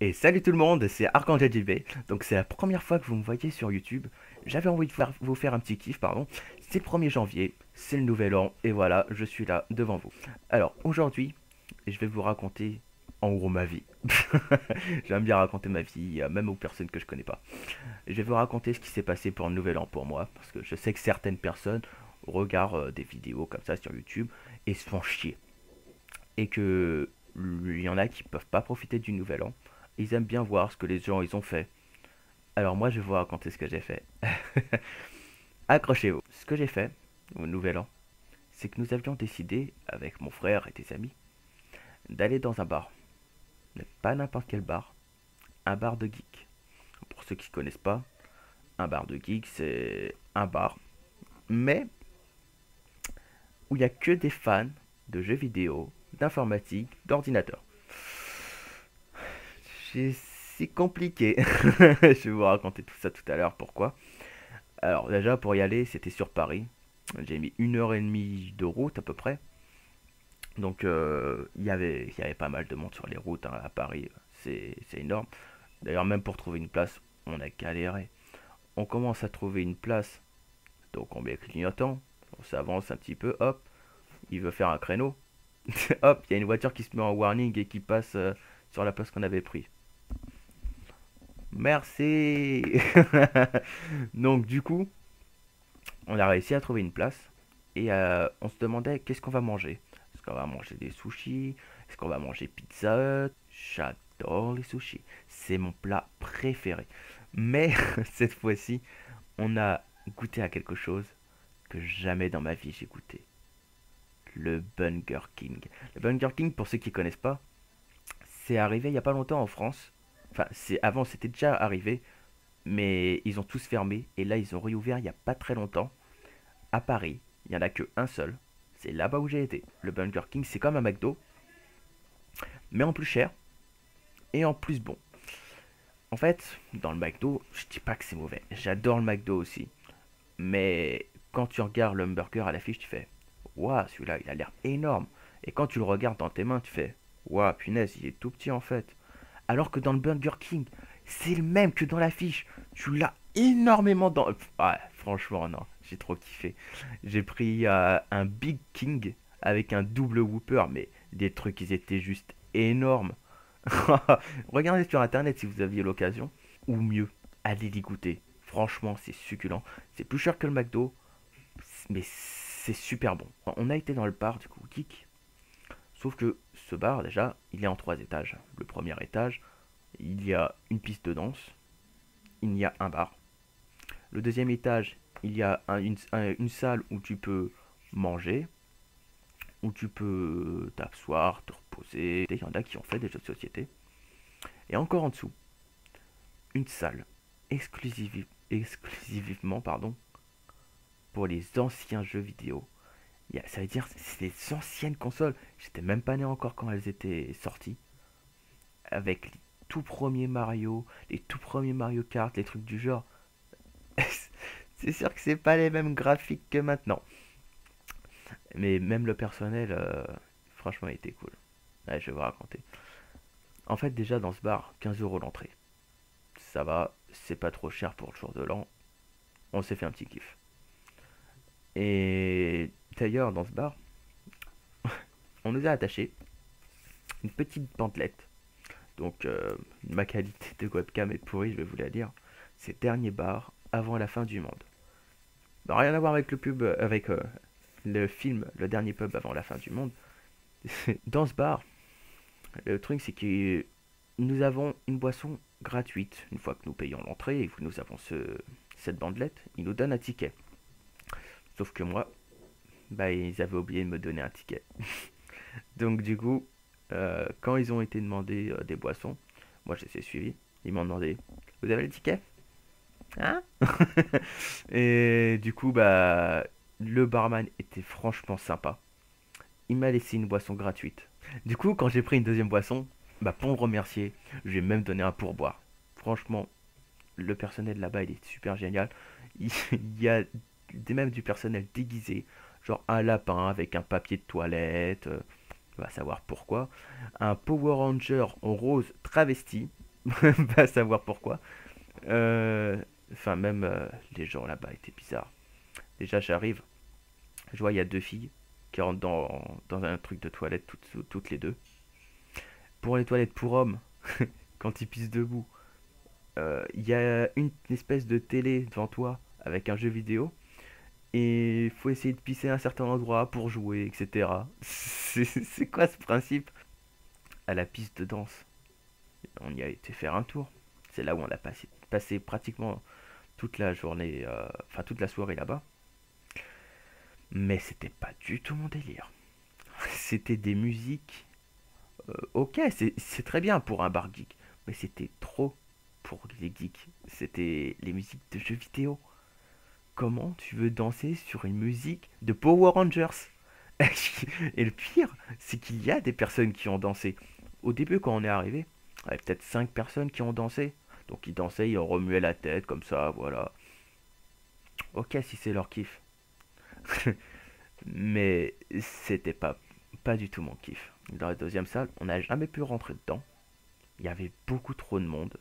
Et salut tout le monde, c'est Arcangel JB. Donc c'est la première fois que vous me voyez sur YouTube. J'avais envie de vous faire un petit kiff, pardon. C'est le 1er janvier, c'est le nouvel an, et voilà, je suis là devant vous. Alors aujourd'hui, je vais vous raconter en gros ma vie. J'aime bien raconter ma vie, même aux personnes que je connais pas. Je vais vous raconter ce qui s'est passé pour le nouvel an pour moi, parce que je sais que certaines personnes regardent des vidéos comme ça sur YouTube et se font chier. Et que il y en a qui peuvent pas profiter du nouvel an. Ils aiment bien voir ce que les gens ils ont fait. Alors moi je vais vous raconter ce que j'ai fait. Accrochez-vous. Ce que j'ai fait au nouvel an, c'est que nous avions décidé avec mon frère et des amis d'aller dans un bar. Mais pas n'importe quel bar, un bar de geek. Pour ceux qui ne connaissent pas, un bar de geek c'est un bar, mais où il n'y a que des fans de jeux vidéo, d'informatique, d'ordinateur. C'est compliqué. Je vais vous raconter tout ça tout à l'heure pourquoi. Alors déjà pour y aller c'était sur Paris. J'ai mis 1 heure et demie de route à peu près. Donc il y avait pas mal de monde sur les routes hein, à Paris. C'est énorme. D'ailleurs même pour trouver une place on a galéré. On commence à trouver une place. Donc on met le clignotant. On s'avance un petit peu. Hop. Il veut faire un créneau. Hop. Il y a une voiture qui se met en warning et qui passe sur la place qu'on avait pris. Merci. Donc du coup, on a réussi à trouver une place et on se demandait qu'est-ce qu'on va manger. Est-ce qu'on va manger des sushis? Est-ce qu'on va manger Pizza Hut? J'adore les sushis. C'est mon plat préféré. Mais cette fois-ci, on a goûté à quelque chose que jamais dans ma vie j'ai goûté. Le Burger King. Le Burger King, pour ceux qui connaissent pas, c'est arrivé il y a pas longtemps en France. Enfin, avant c'était déjà arrivé, mais ils ont tous fermé et là ils ont réouvert il y a pas très longtemps à Paris. Il y en a que un seul. C'est là-bas où j'ai été. Le Burger King, c'est comme un McDo, mais en plus cher et en plus bon. En fait, dans le McDo, je dis pas que c'est mauvais. J'adore le McDo aussi. Mais quand tu regardes le hamburger à l'affiche, tu fais waouh, celui-là, il a l'air énorme. Et quand tu le regardes dans tes mains, tu fais waouh, punaise, il est tout petit en fait. Alors que dans le Burger King, c'est le même que dans l'affiche. Tu l'as énormément dans. Ouais, franchement, non, j'ai trop kiffé. J'ai pris un Big King avec un double Whopper, mais des trucs, ils étaient juste énormes. Regardez sur internet si vous aviez l'occasion. Ou mieux, allez les goûter. Franchement, c'est succulent. C'est plus cher que le McDo, mais c'est super bon. On a été dans le bar du coup, Geek. Sauf que ce bar, déjà, il est en 3 étages. Le premier étage, il y a une piste de danse, il y a un bar. Le deuxième étage, il y a une salle où tu peux manger, où tu peux t'asseoir, te reposer. Il y en a qui ont fait des jeux de société. Et encore en dessous, une salle exclusivement pour les anciens jeux vidéo. Ça veut dire c'est les anciennes consoles. J'étais même pas né encore quand elles étaient sorties. Avec les tout premiers Mario, les tout premiers Mario Kart, les trucs du genre. C'est sûr que c'est pas les mêmes graphiques que maintenant. Mais même le personnel, franchement, il était cool. Ouais, je vais vous raconter. En fait, déjà dans ce bar, 15 euros l'entrée. Ça va, c'est pas trop cher pour le jour de l'an. On s'est fait un petit kiff. Et d'ailleurs, dans ce bar, on nous a attaché une petite bandelette. Donc, ma qualité de webcam est pourrie, je vais vous la dire. C'est dernier bar avant la fin du monde. Bah, rien à voir avec le pub, avec le film Le Dernier Pub avant la fin du monde. Dans ce bar, le truc c'est que nous avons une boisson gratuite. Une fois que nous payons l'entrée et que nous avons cette bandelette, ils nous donnent un ticket. Sauf que moi, bah, ils avaient oublié de me donner un ticket. Donc du coup, quand ils ont été demandés des boissons, moi je les ai suivis. Ils m'ont demandé, vous avez le ticket? Hein? Et du coup, bah, le barman était franchement sympa. Il m'a laissé une boisson gratuite. Du coup, quand j'ai pris une deuxième boisson, bah, pour me remercier, je lui ai même donné un pourboire. Franchement, le personnel là-bas, il est super génial. Il y a même du personnel déguisé, genre un lapin avec un papier de toilette, on va savoir pourquoi. Un Power Ranger en rose travesti. Va savoir pourquoi. Enfin, même les gens là-bas étaient bizarres. Déjà, j'arrive, je vois, il y a deux filles qui rentrent dans un truc de toilette toutes les deux. Pour les toilettes pour hommes, quand ils pissent debout, il y a une espèce de télé devant toi avec un jeu vidéo. Et il faut essayer de pisser à un certain endroit pour jouer, etc. C'est quoi ce principe? À la piste de danse, on y a été faire un tour. C'est là où on a passé pratiquement toute la journée, enfin toute la soirée là-bas. Mais c'était pas du tout mon délire. C'était des musiques. Ok, c'est très bien pour un bar geek, mais c'était trop pour les geeks. C'était les musiques de jeux vidéo. Comment tu veux danser sur une musique de Power Rangers? Et le pire, c'est qu'il y a des personnes qui ont dansé. Au début, quand on est arrivé, il y avait peut-être 5 personnes qui ont dansé. Donc ils dansaient, ils remuaient la tête comme ça, voilà. Ok, si c'est leur kiff. Mais c'était pas du tout mon kiff. Dans la deuxième salle, on n'a jamais pu rentrer dedans. Il y avait beaucoup trop de monde.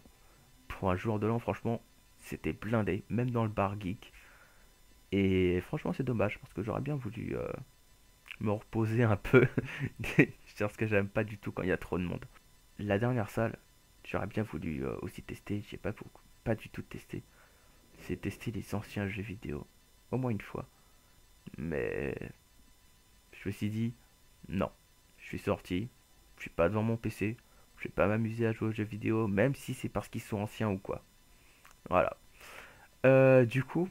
Pour un jour de l'an, franchement, c'était blindé, même dans le bar geek. Et franchement, c'est dommage parce que j'aurais bien voulu me reposer un peu. Parce que j'aime pas du tout quand il y a trop de monde. La dernière salle, j'aurais bien voulu aussi tester. J'ai pas du tout testé. C'est tester les anciens jeux vidéo. Au moins une fois. Mais je me suis dit, non. Je suis sorti. Je suis pas devant mon PC. Je vais pas m'amuser à jouer aux jeux vidéo, même si c'est parce qu'ils sont anciens ou quoi. Voilà. Du coup,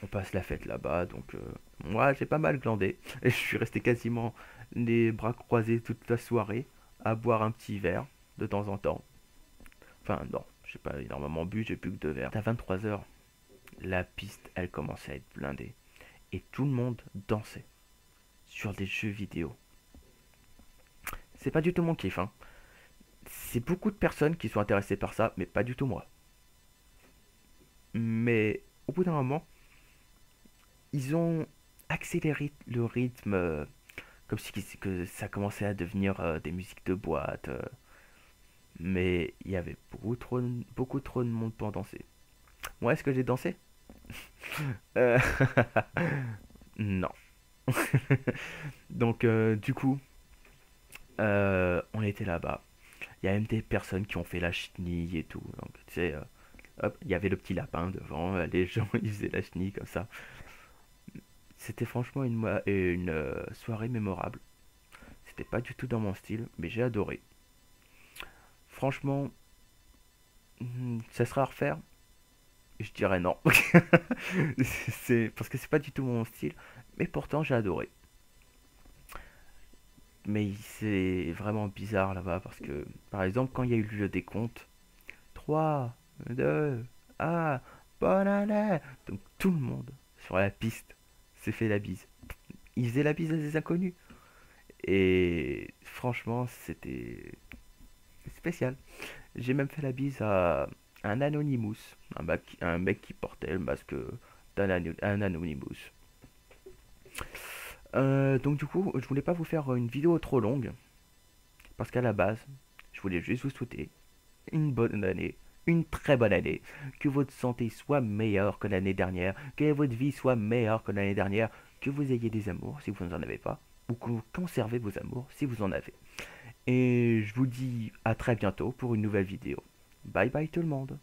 on passe la fête là-bas. Donc, moi, j'ai pas mal glandé. Et je suis resté quasiment les bras croisés toute la soirée à boire un petit verre de temps en temps. Enfin, non, j'ai pas énormément bu, j'ai bu que deux verres. À 23 heures, la piste, elle commençait à être blindée. Et tout le monde dansait sur des jeux vidéo. C'est pas du tout mon kiff, hein. C'est beaucoup de personnes qui sont intéressées par ça, mais pas du tout moi. Mais au bout d'un moment, ils ont accéléré le rythme, comme si que ça commençait à devenir des musiques de boîte. Mais il y avait beaucoup trop de monde pour danser. Moi, est-ce que j'ai dansé? Euh, Non. Donc, du coup, on était là-bas. Il y a même des personnes qui ont fait la chenille et tout. Donc, tu sais, hop, il y avait le petit lapin devant. Les gens, ils faisaient la chenille comme ça. C'était franchement une soirée mémorable. C'était pas du tout dans mon style, mais j'ai adoré. Franchement, ça sera à refaire? Je dirais non. C'est parce que c'est pas du tout mon style, mais pourtant j'ai adoré. Mais c'est vraiment bizarre là-bas parce que, par exemple, quand il y a eu le décompte, 3, 2, ah, bonne année! Donc tout le monde sur la piste s'est fait la bise. Ils faisaient la bise à des inconnus. Et franchement, c'était spécial. J'ai même fait la bise à un Anonymous, un mec qui portait le masque un Anonymous. Donc du coup, je voulais pas vous faire une vidéo trop longue, parce qu'à la base, je voulais juste vous souhaiter une bonne année, une très bonne année, que votre santé soit meilleure que l'année dernière, que votre vie soit meilleure que l'année dernière, que vous ayez des amours si vous n'en avez pas, ou que vous conservez vos amours si vous en avez. Et je vous dis à très bientôt pour une nouvelle vidéo. Bye bye tout le monde.